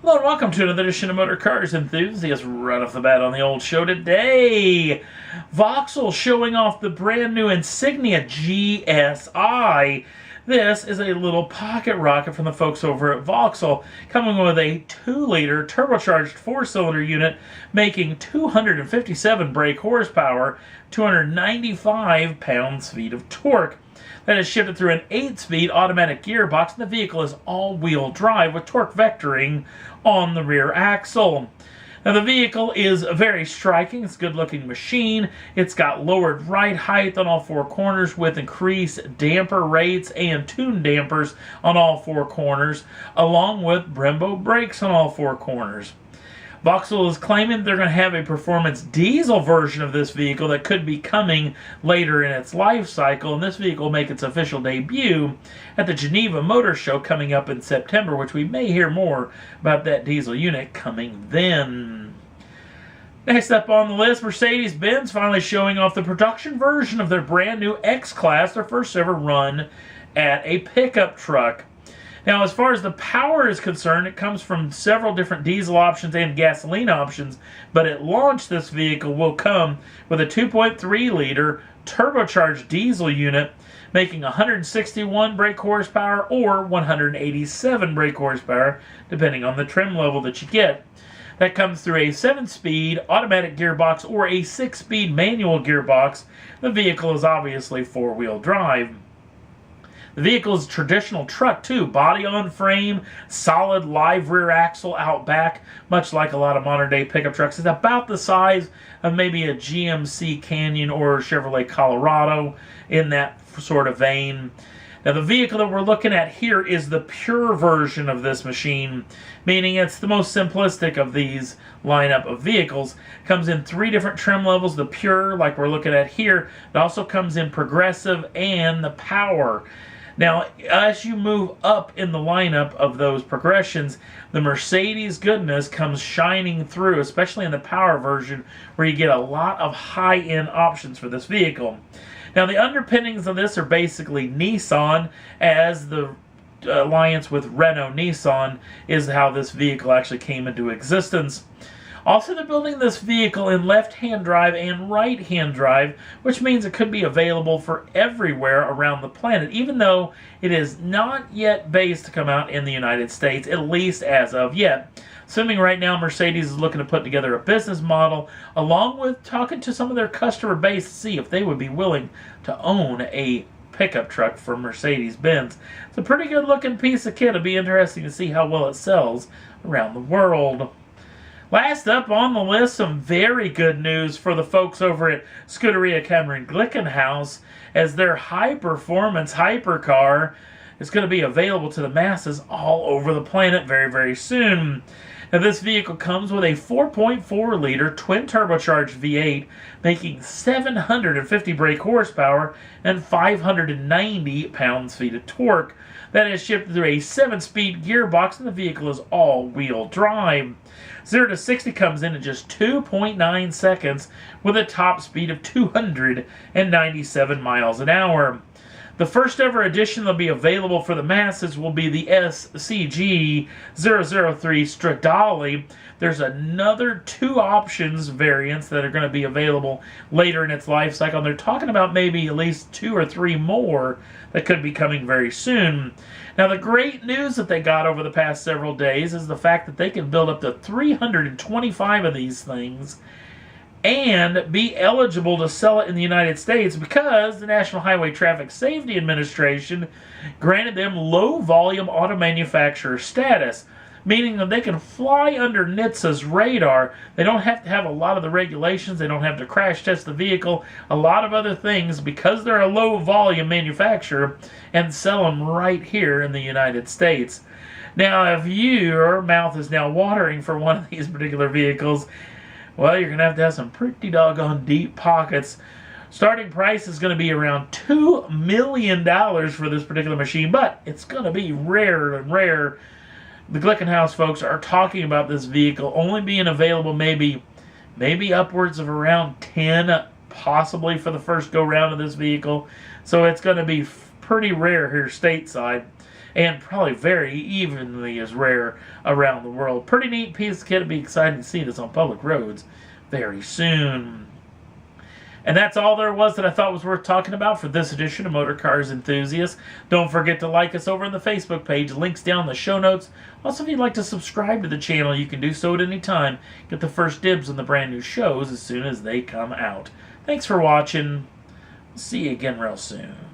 Hello and welcome to another edition of Motor Cars Enthusiasts. Right off the bat on the old show today, Vauxhall showing off the brand new Insignia GSi. This is a little pocket rocket from the folks over at Vauxhall, coming with a 2-liter turbocharged 4-cylinder unit, making 257 brake horsepower, 295 pounds-feet of torque. That is shifted through an 8-speed automatic gearbox, and the vehicle is all-wheel drive with torque vectoring on the rear axle. Now the vehicle is very striking. It's a good-looking machine. It's got lowered ride height on all 4 corners with increased damper rates and tune dampers on all 4 corners, along with Brembo brakes on all 4 corners. Vauxhall is claiming they're going to have a performance diesel version of this vehicle that could be coming later in its life cycle, and this vehicle will make its official debut at the Geneva Motor Show coming up in September, which we may hear more about that diesel unit coming then. Next up on the list, Mercedes-Benz finally showing off the production version of their brand new XClass, their first ever run at a pickup truck. Now, as far as the power is concerned, it comes from several different diesel options and gasoline options, but at launch, this vehicle will come with a 2.3-liter turbocharged diesel unit, making 161 brake horsepower or 187 brake horsepower, depending on the trim level that you get. That comes through a 7-speed automatic gearbox or a 6-speed manual gearbox. The vehicle is obviously 4-wheel drive. The vehicle is a traditional truck too, body on frame, solid live rear axle out back, much like a lot of modern day pickup trucks. It's about the size of maybe a GMC Canyon or Chevrolet Colorado, in that sort of vein. Now the vehicle that we're looking at here is the pure version of this machine, meaning it's the most simplistic of these lineup of vehicles. Comes in 3 different trim levels: the pure, like we're looking at here. It also comes in progressive and the power. Now, as you move up in the lineup of those progressions, the Mercedes goodness comes shining through, especially in the power version, where you get a lot of high-end options for this vehicle. Now, the underpinnings of this are basically Nissan, as the alliance with Renault-Nissan is how this vehicle actually came into existence. Also, they're building this vehicle in left-hand drive and right-hand drive, which means it could be available for everywhere around the planet, even though it is not yet based to come out in the United States, at least as of yet. Assuming right now Mercedes is looking to put together a business model, along with talking to some of their customer base to see if they would be willing to own a pickup truck from Mercedes-Benz. It's a pretty good-looking piece of kit. It'll be interesting to see how well it sells around the world. Last up on the list, some very good news for the folks over at Scuderia Glickenhaus, as their high-performance hypercar is going to be available to the masses all over the planet very, very soon. Now, this vehicle comes with a 4.4-liter twin-turbocharged V8, making 750 brake horsepower and 590 pounds-feet of torque. That is shipped through a 7-speed gearbox, and the vehicle is all-wheel drive. 0 to 60 comes in just 2.9 seconds with a top speed of 297 miles an hour. The first ever edition that will be available for the masses will be the SCG 003 Stradale. There's another 2 options variants that are going to be available later in its life cycle. And they're talking about maybe at least 2 or 3 more that could be coming very soon. Now, the great news that they got over the past several days is the fact that they can build up to 325 of these things and be eligible to sell it in the United States, because the National Highway Traffic Safety Administration granted them low-volume auto manufacturer status, meaning that they can fly under NHTSA's radar. They don't have to have a lot of the regulations. They don't have to crash test the vehicle, a lot of other things, because they're a low-volume manufacturer, and sell them right here in the United States. Now, if your mouth is now watering for one of these particular vehicles, well, you're going to have some pretty doggone deep pockets. Starting price is going to be around $2 million for this particular machine, but it's going to be rarer and rarer. The Glickenhaus folks are talking about this vehicle only being available maybe upwards of around 10, possibly for the first go-round of this vehicle. So it's going to be pretty rare here stateside. and probably very evenly as rare around the world. Pretty neat piece of kit. It'll be exciting to see this on public roads very soon. And that's all there was that I thought was worth talking about for this edition of Motor Cars Enthusiasts. Don't forget to like us over on the Facebook page. Links down in the show notes. Also, if you'd like to subscribe to the channel, you can do so at any time. Get the first dibs on the brand new shows as soon as they come out. Thanks for watching. See you again real soon.